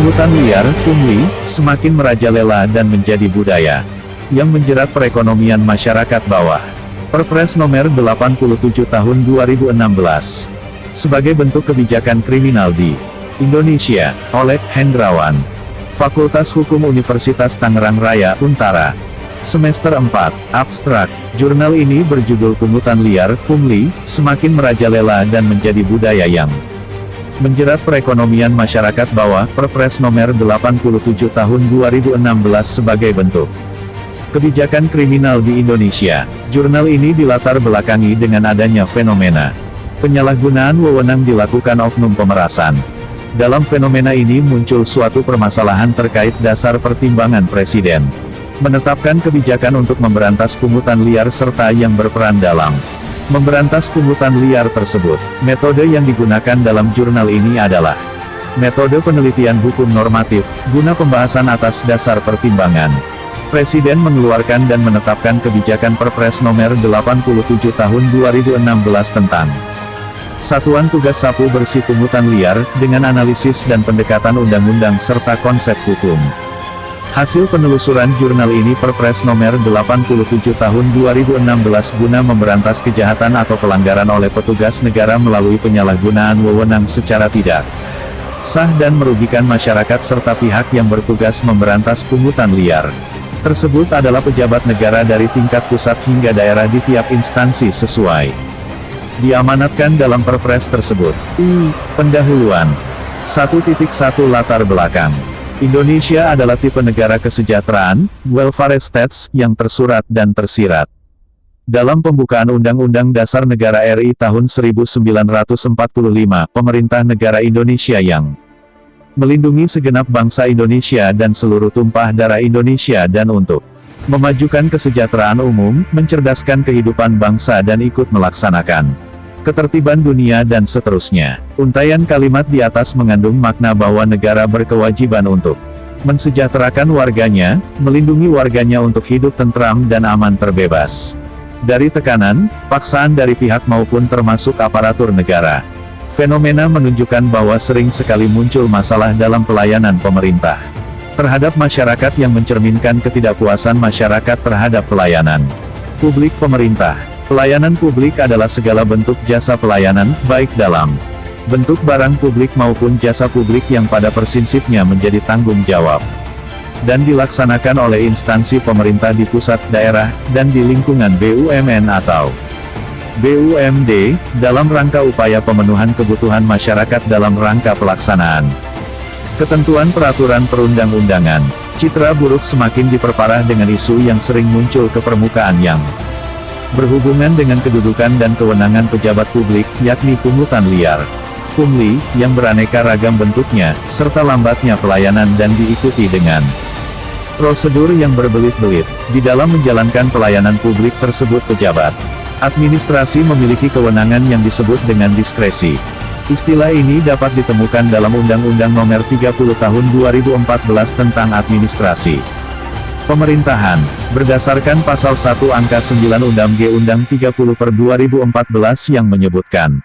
Pungutan liar, pungli, semakin merajalela dan menjadi budaya yang menjerat perekonomian masyarakat bawah. Perpres nomor 87 tahun 2016. Sebagai bentuk kebijakan kriminal di Indonesia, oleh Hendrawan, Fakultas Hukum Universitas Tangerang Raya, Untara. Semester 4, Abstrak. Jurnal ini berjudul Pungutan Liar, Pungli, Semakin Merajalela dan Menjadi Budaya yang Menjerat Perekonomian Masyarakat Bawah, Perpres nomor 87 tahun 2016 sebagai bentuk kebijakan kriminal di Indonesia. Jurnal ini dilatar belakangi dengan adanya fenomena penyalahgunaan wewenang dilakukan oknum pemerasan. Dalam fenomena ini muncul suatu permasalahan terkait dasar pertimbangan Presiden menetapkan kebijakan untuk memberantas pungutan liar serta yang berperan dalam memberantas pungutan liar tersebut. Metode yang digunakan dalam jurnal ini adalah metode penelitian hukum normatif, guna pembahasan atas dasar pertimbangan. Presiden mengeluarkan dan menetapkan kebijakan Perpres nomor 87 tahun 2016 tentang Satuan Tugas Sapu Bersih Pungutan Liar, dengan analisis dan pendekatan undang-undang serta konsep hukum. Hasil penelusuran jurnal ini Perpres nomor 87 tahun 2016 guna memberantas kejahatan atau pelanggaran oleh petugas negara melalui penyalahgunaan wewenang secara tidak sah dan merugikan masyarakat serta pihak yang bertugas memberantas pungutan liar tersebut adalah pejabat negara dari tingkat pusat hingga daerah di tiap instansi sesuai diamanatkan dalam Perpres tersebut. Pendahuluan 1.1 Latar belakang. Indonesia adalah tipe negara kesejahteraan, welfare states, yang tersurat dan tersirat dalam pembukaan Undang-Undang Dasar Negara RI tahun 1945, pemerintah negara Indonesia yang melindungi segenap bangsa Indonesia dan seluruh tumpah darah Indonesia dan untuk memajukan kesejahteraan umum, mencerdaskan kehidupan bangsa dan ikut melaksanakan ketertiban dunia dan seterusnya. Untaian kalimat di atas mengandung makna bahwa negara berkewajiban untuk mensejahterakan warganya, melindungi warganya untuk hidup tentram dan aman terbebas dari tekanan, paksaan dari pihak maupun termasuk aparatur negara. Fenomena menunjukkan bahwa sering sekali muncul masalah dalam pelayanan pemerintah terhadap masyarakat yang mencerminkan ketidakpuasan masyarakat terhadap pelayanan publik pemerintah. Pelayanan publik adalah segala bentuk jasa pelayanan, baik dalam bentuk barang publik maupun jasa publik yang pada prinsipnya menjadi tanggung jawab dan dilaksanakan oleh instansi pemerintah di pusat, daerah, dan di lingkungan BUMN atau BUMD, dalam rangka upaya pemenuhan kebutuhan masyarakat dalam rangka pelaksanaan ketentuan peraturan perundang-undangan. Citra buruk semakin diperparah dengan isu yang sering muncul ke permukaan yang berhubungan dengan kedudukan dan kewenangan pejabat publik, yakni pungutan liar, pungli, yang beraneka ragam bentuknya, serta lambatnya pelayanan dan diikuti dengan prosedur yang berbelit-belit. Di dalam menjalankan pelayanan publik tersebut pejabat administrasi memiliki kewenangan yang disebut dengan diskresi. Istilah ini dapat ditemukan dalam Undang-Undang Nomor 30 Tahun 2014 tentang Administrasi Pemerintahan, berdasarkan Pasal 1 Angka 9 Undang 30/2014 yang menyebutkan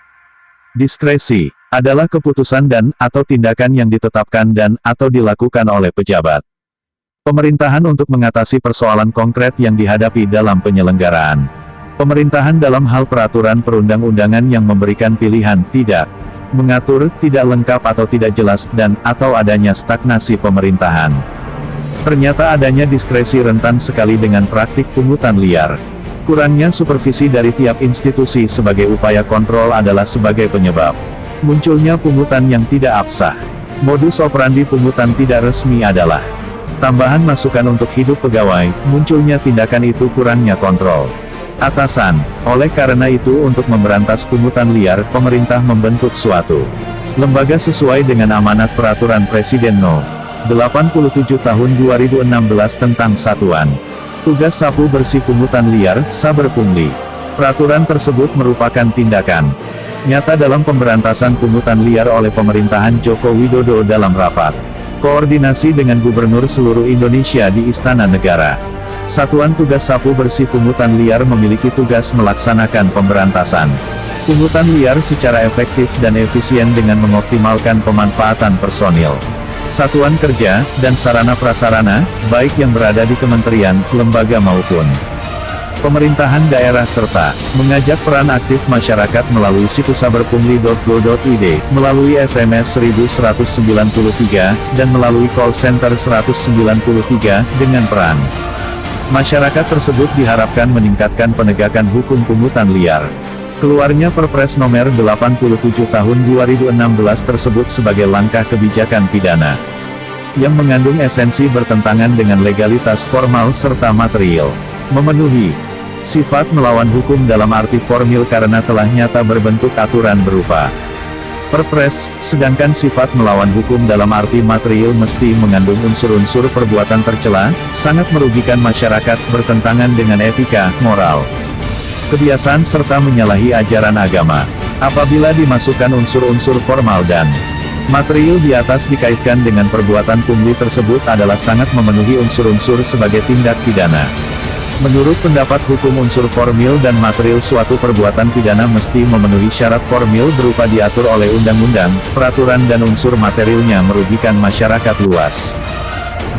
diskresi adalah keputusan dan atau tindakan yang ditetapkan dan atau dilakukan oleh pejabat pemerintahan untuk mengatasi persoalan konkret yang dihadapi dalam penyelenggaraan pemerintahan dalam hal peraturan perundang-undangan yang memberikan pilihan tidak mengatur, tidak lengkap atau tidak jelas, dan atau adanya stagnasi pemerintahan. Ternyata adanya diskresi rentan sekali dengan praktik pungutan liar. Kurangnya supervisi dari tiap institusi sebagai upaya kontrol adalah sebagai penyebab munculnya pungutan yang tidak absah. Modus operandi pungutan tidak resmi adalah tambahan masukan untuk hidup pegawai, munculnya tindakan itu kurangnya kontrol atasan. Oleh karena itu untuk memberantas pungutan liar, pemerintah membentuk suatu lembaga sesuai dengan amanat Peraturan Presiden No. 87 Tahun 2016 tentang Satuan Tugas Sapu Bersih Pungutan Liar, Saberpungli. Peraturan tersebut merupakan tindakan nyata dalam pemberantasan pungutan liar oleh pemerintahan Joko Widodo dalam rapat koordinasi dengan gubernur seluruh Indonesia di Istana Negara. Satuan Tugas Sapu Bersih Pungutan Liar memiliki tugas melaksanakan pemberantasan pungutan liar secara efektif dan efisien dengan mengoptimalkan pemanfaatan personil satuan kerja, dan sarana prasarana, baik yang berada di kementerian, lembaga maupun pemerintahan daerah serta mengajak peran aktif masyarakat melalui situs saberpungli.go.id, melalui SMS 1193, dan melalui call center 193, dengan peran masyarakat tersebut diharapkan meningkatkan penegakan hukum pungutan liar. Keluarnya Perpres Nomor 87 Tahun 2016 tersebut sebagai langkah kebijakan pidana yang mengandung esensi bertentangan dengan legalitas formal serta material, memenuhi sifat melawan hukum dalam arti formil karena telah nyata berbentuk aturan berupa Perpres, sedangkan sifat melawan hukum dalam arti material mesti mengandung unsur-unsur perbuatan tercela, sangat merugikan masyarakat, bertentangan dengan etika, moral, kebiasaan serta menyalahi ajaran agama. Apabila dimasukkan unsur-unsur formal dan material di atas dikaitkan dengan perbuatan pungli tersebut adalah sangat memenuhi unsur-unsur sebagai tindak pidana. Menurut pendapat hukum unsur formil dan material suatu perbuatan pidana mesti memenuhi syarat formil berupa diatur oleh undang-undang, peraturan dan unsur materialnya merugikan masyarakat luas.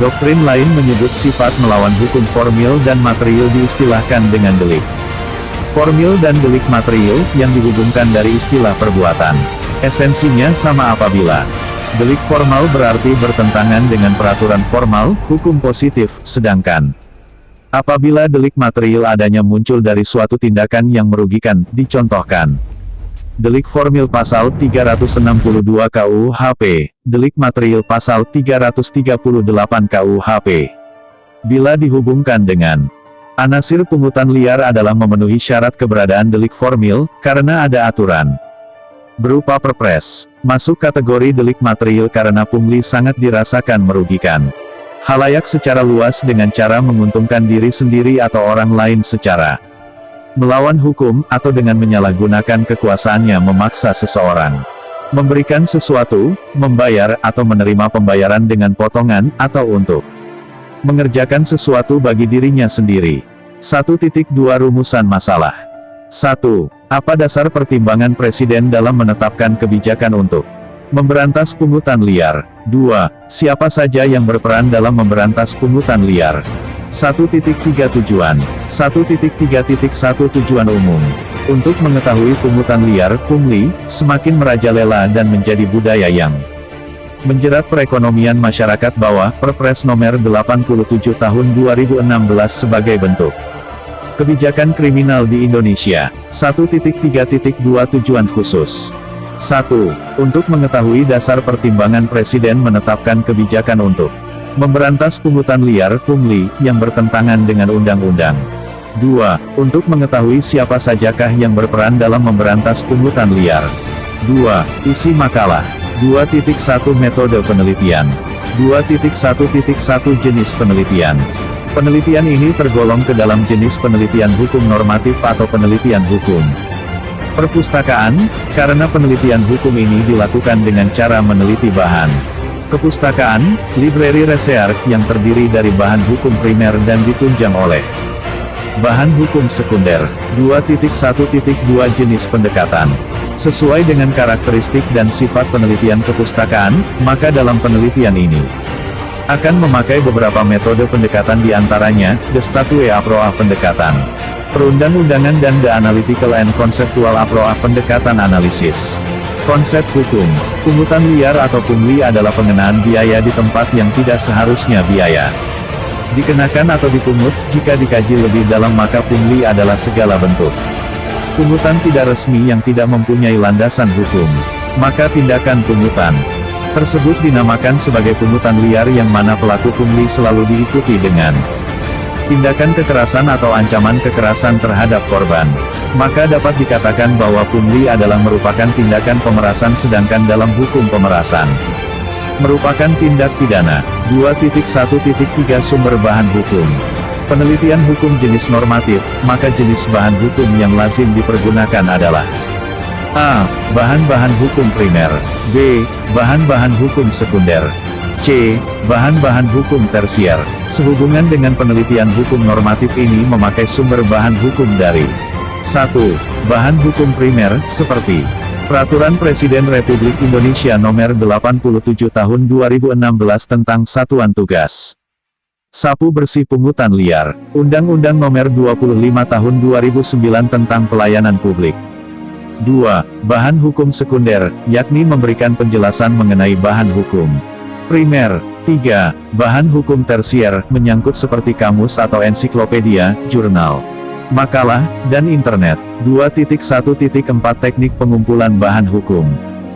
Doktrin lain menyebut sifat melawan hukum formil dan material diistilahkan dengan delik formil dan delik material, yang dihubungkan dari istilah perbuatan. Esensinya sama apabila delik formal berarti bertentangan dengan peraturan formal, hukum positif, sedangkan apabila delik material adanya muncul dari suatu tindakan yang merugikan, dicontohkan delik formil pasal 362 KUHP, delik material pasal 338 KUHP. Bila dihubungkan dengan anasir pungutan liar adalah memenuhi syarat keberadaan delik formil, karena ada aturan berupa Perpres, masuk kategori delik material karena pungli sangat dirasakan merugikan khalayak secara luas dengan cara menguntungkan diri sendiri atau orang lain secara melawan hukum, atau dengan menyalahgunakan kekuasaannya memaksa seseorang memberikan sesuatu, membayar atau menerima pembayaran dengan potongan, atau untuk mengerjakan sesuatu bagi dirinya sendiri. 1.2 Rumusan masalah. 1. Apa dasar pertimbangan Presiden dalam menetapkan kebijakan untuk memberantas pungutan liar? 2. Siapa saja yang berperan dalam memberantas pungutan liar? 1.3 Tujuan. 1.3.1 Tujuan umum. Untuk mengetahui pungutan liar, pungli, semakin merajalela dan menjadi budaya yang menjerat perekonomian masyarakat bawah, Perpres Nomor 87 Tahun 2016 sebagai bentuk kebijakan kriminal di Indonesia. 1.3.2 Tujuan khusus. 1. Untuk mengetahui dasar pertimbangan Presiden menetapkan kebijakan untuk memberantas pungutan liar, pungli, yang bertentangan dengan undang-undang. 2. Untuk mengetahui siapa sajakah yang berperan dalam memberantas pungutan liar. 2. Isi makalah. 2.1 Metode penelitian. 2.1.1 Jenis penelitian. Penelitian ini tergolong ke dalam jenis penelitian hukum normatif atau penelitian hukum perpustakaan, karena penelitian hukum ini dilakukan dengan cara meneliti bahan kepustakaan, library research, yang terdiri dari bahan hukum primer dan ditunjang oleh bahan hukum sekunder. 2.1.2 Jenis pendekatan. Sesuai dengan karakteristik dan sifat penelitian kepustakaan, maka dalam penelitian ini akan memakai beberapa metode pendekatan, diantaranya, the statute approach pendekatan perundang-undangan dan the analytical and conceptual approach pendekatan analisis. Konsep hukum pungutan liar atau pungli adalah pengenaan biaya di tempat yang tidak seharusnya biaya dikenakan atau dipungut. Jika dikaji lebih dalam, maka pungli adalah segala bentuk pungutan tidak resmi yang tidak mempunyai landasan hukum. Maka tindakan pungutan tersebut dinamakan sebagai pungutan liar, yang mana pelaku pungli selalu diikuti dengan tindakan kekerasan atau ancaman kekerasan terhadap korban. Maka dapat dikatakan bahwa pungli adalah merupakan tindakan pemerasan, sedangkan dalam hukum pemerasan merupakan tindak pidana. 2.1.3 Sumber bahan hukum. Penelitian hukum jenis normatif, maka jenis bahan hukum yang lazim dipergunakan adalah A. Bahan-bahan hukum primer. B. Bahan-bahan hukum sekunder. C. Bahan-bahan hukum tersier. Sehubungan dengan penelitian hukum normatif ini memakai sumber bahan hukum dari 1. Bahan hukum primer, seperti Peraturan Presiden Republik Indonesia Nomor 87 Tahun 2016 tentang Satuan Tugas Sapu Bersih Pungutan Liar, Undang-Undang Nomor 25 Tahun 2009 tentang Pelayanan Publik. 2. Bahan hukum sekunder, yakni memberikan penjelasan mengenai bahan hukum primer. 3. Bahan hukum tersier, menyangkut seperti kamus atau ensiklopedia, jurnal, makalah, dan internet. 2.1.4 Teknik pengumpulan bahan hukum.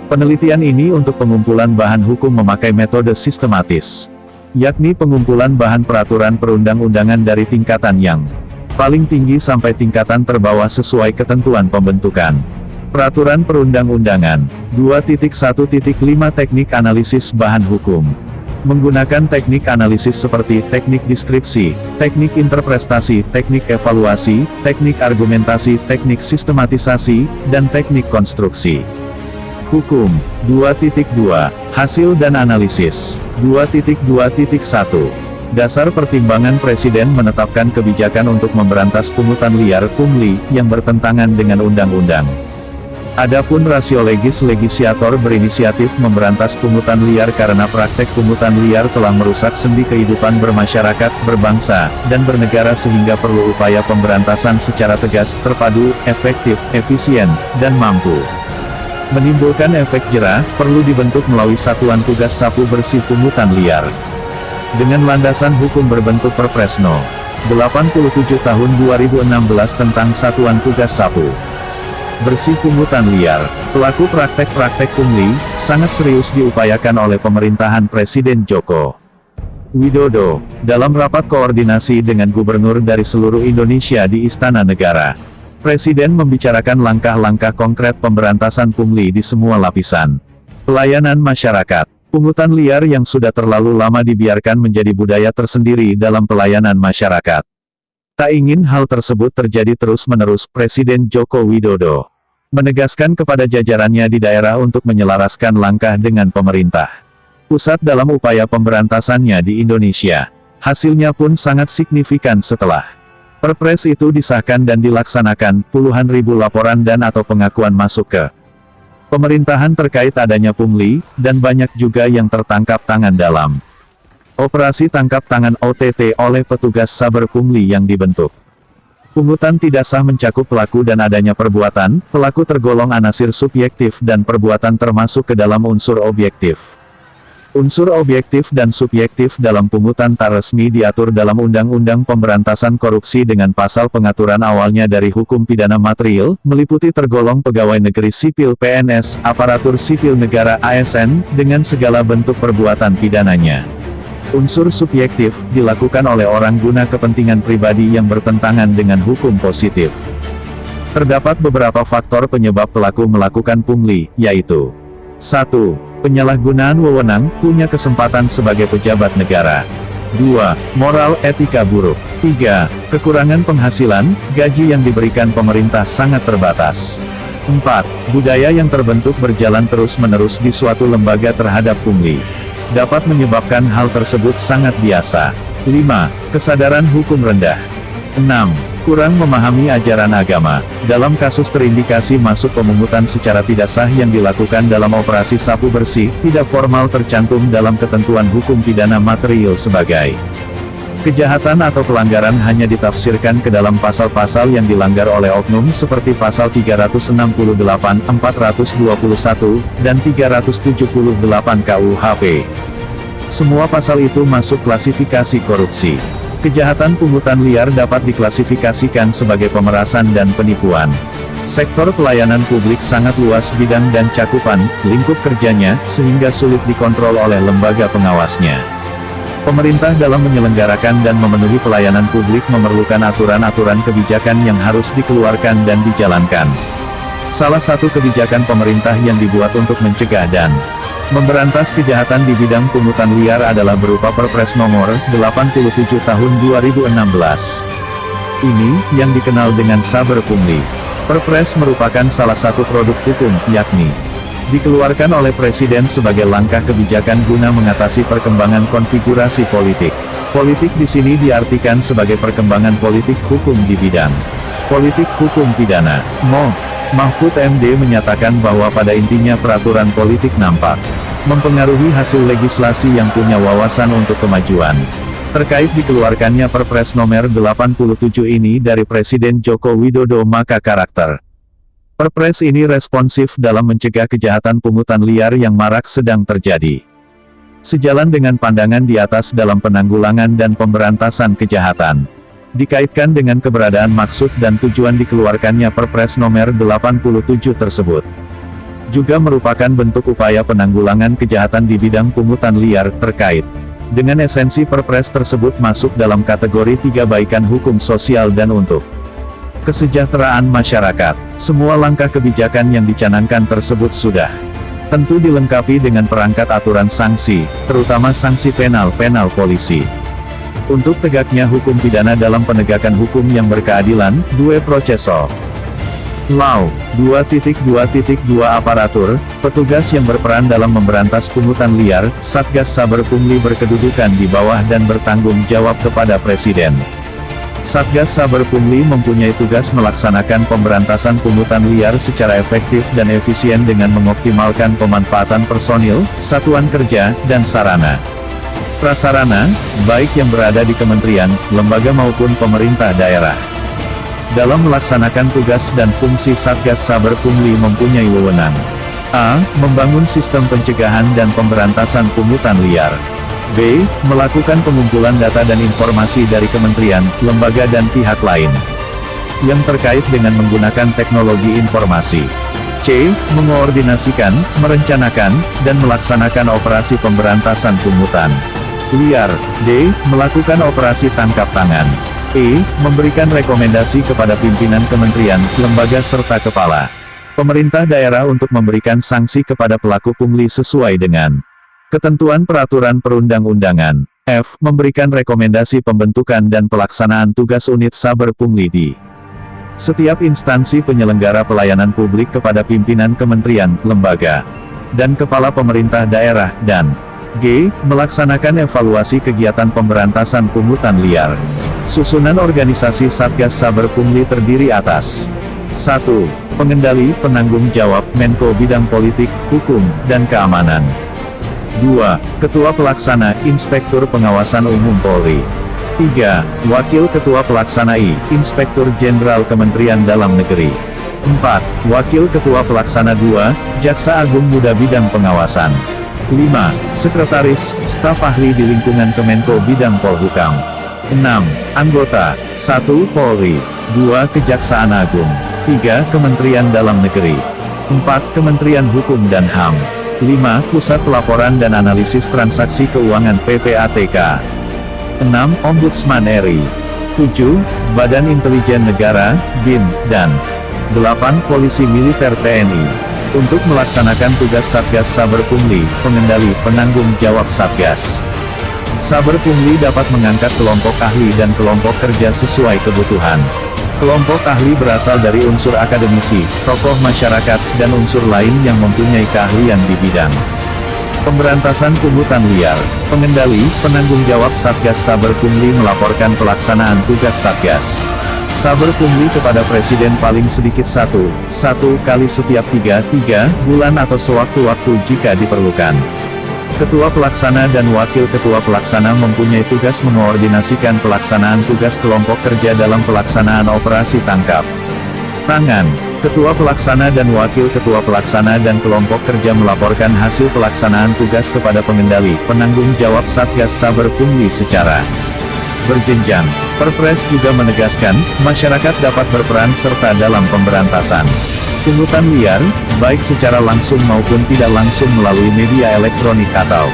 Penelitian ini untuk pengumpulan bahan hukum memakai metode sistematis, yakni pengumpulan bahan peraturan perundang-undangan dari tingkatan yang paling tinggi sampai tingkatan terbawah sesuai ketentuan pembentukan peraturan perundang-undangan. 2.1.5 Teknik analisis bahan hukum. Menggunakan teknik analisis seperti teknik deskripsi, teknik interpretasi, teknik evaluasi, teknik argumentasi, teknik sistematisasi, dan teknik konstruksi. Hukum. 2.2 Hasil dan analisis. 2.2.1 Dasar pertimbangan Presiden menetapkan kebijakan untuk memberantas pungutan liar (pungli) yang bertentangan dengan undang-undang. Adapun rasio legislator berinisiatif memberantas pungutan liar karena praktek pungutan liar telah merusak sendi kehidupan bermasyarakat, berbangsa, dan bernegara sehingga perlu upaya pemberantasan secara tegas, terpadu, efektif, efisien, dan mampu menimbulkan efek jera. Perlu dibentuk melalui Satuan Tugas Sapu Bersih Pungutan Liar dengan landasan hukum berbentuk Perpres No. 87 Tahun 2016 tentang Satuan Tugas Sapu Bersih Pungutan Liar. Pelaku praktek-praktek pungli sangat serius diupayakan oleh pemerintahan Presiden Joko Widodo. Dalam rapat koordinasi dengan gubernur dari seluruh Indonesia di Istana Negara, Presiden membicarakan langkah-langkah konkret pemberantasan pungli di semua lapisan pelayanan masyarakat. Pungutan liar yang sudah terlalu lama dibiarkan menjadi budaya tersendiri dalam pelayanan masyarakat. Tak ingin hal tersebut terjadi terus-menerus, Presiden Joko Widodo menegaskan kepada jajarannya di daerah untuk menyelaraskan langkah dengan pemerintah pusat dalam upaya pemberantasannya di Indonesia. Hasilnya pun sangat signifikan setelah Perpres itu disahkan dan dilaksanakan, puluhan ribu laporan dan atau pengakuan masuk ke pemerintahan terkait adanya pungli, dan banyak juga yang tertangkap tangan dalam operasi tangkap tangan (OTT) oleh petugas saber pungli yang dibentuk. Pungutan tidak sah mencakup pelaku dan adanya perbuatan, pelaku tergolong anasir subjektif dan perbuatan termasuk ke dalam unsur objektif. Unsur objektif dan subjektif dalam pungutan tak resmi diatur dalam Undang-Undang Pemberantasan Korupsi dengan pasal pengaturan awalnya dari hukum pidana material, meliputi tergolong pegawai negeri sipil (PNS), aparatur sipil negara (ASN), dengan segala bentuk perbuatan pidananya. Unsur subjektif dilakukan oleh orang guna kepentingan pribadi yang bertentangan dengan hukum positif. Terdapat beberapa faktor penyebab pelaku melakukan pungli, yaitu 1. Penyalahgunaan wewenang, punya kesempatan sebagai pejabat negara. 2. Moral etika buruk. 3. Kekurangan penghasilan, gaji yang diberikan pemerintah sangat terbatas. 4. Budaya yang terbentuk berjalan terus-menerus di suatu lembaga terhadap pungli dapat menyebabkan hal tersebut sangat biasa. 5. Kesadaran hukum rendah. 6. Kurang memahami ajaran agama. Dalam kasus terindikasi masuk pemungutan secara tidak sah yang dilakukan dalam operasi sapu bersih, tidak formal tercantum dalam ketentuan hukum pidana material sebagai kejahatan atau pelanggaran, hanya ditafsirkan ke dalam pasal-pasal yang dilanggar oleh oknum seperti pasal 368, 421, dan 378 KUHP. Semua pasal itu masuk klasifikasi korupsi. Kejahatan pungutan liar dapat diklasifikasikan sebagai pemerasan dan penipuan. Sektor pelayanan publik sangat luas bidang dan cakupan, lingkup kerjanya, sehingga sulit dikontrol oleh lembaga pengawasnya. Pemerintah dalam menyelenggarakan dan memenuhi pelayanan publik memerlukan aturan-aturan kebijakan yang harus dikeluarkan dan dijalankan. Salah satu kebijakan pemerintah yang dibuat untuk mencegah dan memberantas kejahatan di bidang pungutan liar adalah berupa Perpres Nomor 87 Tahun 2016. Ini, yang dikenal dengan saber pungli. Perpres merupakan salah satu produk hukum, yakni dikeluarkan oleh Presiden sebagai langkah kebijakan guna mengatasi perkembangan konfigurasi politik. Politik di sini diartikan sebagai perkembangan politik hukum di bidang politik hukum pidana. Mahfud MD menyatakan bahwa pada intinya peraturan politik nampak mempengaruhi hasil legislasi yang punya wawasan untuk kemajuan. Terkait dikeluarkannya Perpres nomor 87 ini dari Presiden Joko Widodo, maka karakter Perpres ini responsif dalam mencegah kejahatan pungutan liar yang marak sedang terjadi. Sejalan dengan pandangan di atas dalam penanggulangan dan pemberantasan kejahatan, dikaitkan dengan keberadaan maksud dan tujuan dikeluarkannya Perpres nomor 87 tersebut, juga merupakan bentuk upaya penanggulangan kejahatan di bidang pungutan liar terkait dengan esensi Perpres tersebut masuk dalam kategori 3 baikan hukum sosial dan untuk kesejahteraan masyarakat. Semua langkah kebijakan yang dicanangkan tersebut sudah tentu dilengkapi dengan perangkat aturan sanksi, terutama sanksi penal polisi. Untuk tegaknya hukum pidana dalam penegakan hukum yang berkeadilan, due process of law. 2.2.2 Aparatur, petugas yang berperan dalam memberantas pungutan liar, Satgas Saber Pungli berkedudukan di bawah dan bertanggung jawab kepada Presiden. Satgas Saber Pungli mempunyai tugas melaksanakan pemberantasan pungutan liar secara efektif dan efisien dengan mengoptimalkan pemanfaatan personil, satuan kerja, dan sarana prasarana, baik yang berada di kementerian, lembaga maupun pemerintah daerah. Dalam melaksanakan tugas dan fungsi Satgas Saber Pungli mempunyai wewenang: A. Membangun sistem pencegahan dan pemberantasan pungutan liar. B. Melakukan pengumpulan data dan informasi dari kementerian, lembaga dan pihak lain yang terkait dengan menggunakan teknologi informasi. C. Mengoordinasikan, merencanakan, dan melaksanakan operasi pemberantasan pungutan liar. D. Melakukan operasi tangkap tangan. E. Memberikan rekomendasi kepada pimpinan kementerian, lembaga serta kepala pemerintah daerah untuk memberikan sanksi kepada pelaku pungli sesuai dengan ketentuan peraturan perundang-undangan. F. Memberikan rekomendasi pembentukan dan pelaksanaan tugas unit saber pungli di setiap instansi penyelenggara pelayanan publik kepada pimpinan kementerian, lembaga, dan kepala pemerintah daerah. Dan G. Melaksanakan evaluasi kegiatan pemberantasan pungutan liar. Susunan organisasi Satgas Saber Pungli terdiri atas 1. Pengendali, penanggung jawab, Menko Bidang Politik, Hukum, dan Keamanan. 2. Ketua Pelaksana, Inspektur Pengawasan Umum Polri. 3. Wakil Ketua Pelaksana I, Inspektur Jenderal Kementerian Dalam Negeri. 4. Wakil Ketua Pelaksana 2, Jaksa Agung Muda Bidang Pengawasan. 5. Sekretaris, Staf Ahli di lingkungan Kemenko Bidang Polhukam. 6. Anggota 1. Polri, 2. Kejaksaan Agung, 3. Kementerian Dalam Negeri, 4. Kementerian Hukum dan HAM, 5. Pusat Pelaporan dan Analisis Transaksi Keuangan PPATK, 6. Ombudsman RI, 7. Badan Intelijen Negara, BIN, dan 8. Polisi Militer TNI. Untuk melaksanakan tugas Satgas Saber Pungli, pengendali, penanggung jawab Satgas Saber Pungli dapat mengangkat kelompok ahli dan kelompok kerja sesuai kebutuhan. Kelompok ahli berasal dari unsur akademisi, tokoh masyarakat, dan unsur lain yang mempunyai keahlian di bidang pemberantasan pungutan liar. Pengendali, penanggung jawab Satgas Saber Pungli melaporkan pelaksanaan tugas Satgas Saber Pungli kepada Presiden paling sedikit satu kali setiap 3 bulan atau sewaktu-waktu jika diperlukan. Ketua Pelaksana dan Wakil Ketua Pelaksana mempunyai tugas mengoordinasikan pelaksanaan tugas kelompok kerja dalam pelaksanaan operasi tangkap tangan. Ketua Pelaksana dan Wakil Ketua Pelaksana dan kelompok kerja melaporkan hasil pelaksanaan tugas kepada pengendali, penanggung jawab Satgas Saber Pungli secara berjenjang. Perpres juga menegaskan, masyarakat dapat berperan serta dalam pemberantasan pungutan liar, baik secara langsung maupun tidak langsung melalui media elektronik atau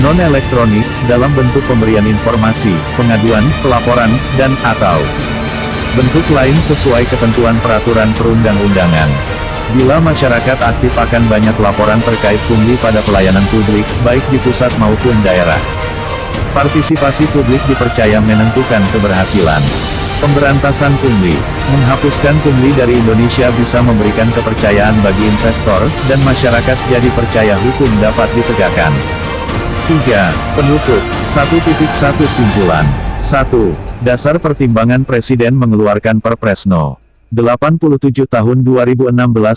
non-elektronik, dalam bentuk pemberian informasi, pengaduan, pelaporan, dan atau bentuk lain sesuai ketentuan peraturan perundang-undangan. Bila masyarakat aktif akan banyak laporan terkait pungli pada pelayanan publik, baik di pusat maupun daerah. Partisipasi publik dipercaya menentukan keberhasilan pemberantasan pungli. Menghapuskan pungli dari Indonesia bisa memberikan kepercayaan bagi investor, dan masyarakat jadi percaya hukum dapat ditegakkan. 3. Penutup. 1.1 Simpulan. 1. Dasar pertimbangan Presiden mengeluarkan Perpres No. 87 tahun 2016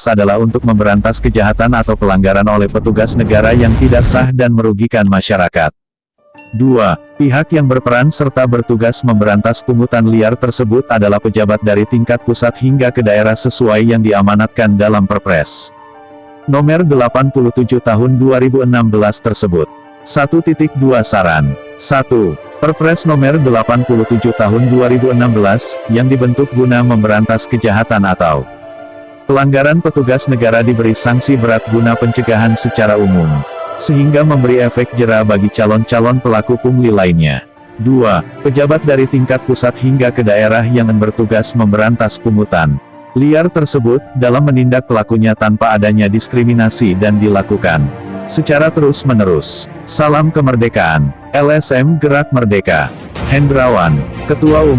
adalah untuk memberantas kejahatan atau pelanggaran oleh petugas negara yang tidak sah dan merugikan masyarakat. 2. Pihak yang berperan serta bertugas memberantas pungutan liar tersebut adalah pejabat dari tingkat pusat hingga ke daerah sesuai yang diamanatkan dalam Perpres Nomor 87 Tahun 2016 tersebut. 1.2 Saran. 1. Perpres Nomor 87 Tahun 2016, yang dibentuk guna memberantas kejahatan atau pelanggaran petugas negara diberi sanksi berat guna pencegahan secara umum, sehingga memberi efek jera bagi calon-calon pelaku pungli lainnya. 2. Pejabat dari tingkat pusat hingga ke daerah yang bertugas memberantas pungutan liar tersebut, dalam menindak pelakunya tanpa adanya diskriminasi dan dilakukan secara terus-menerus. Salam kemerdekaan. LSM Gerak Merdeka. Hendrawan, Ketua Umum.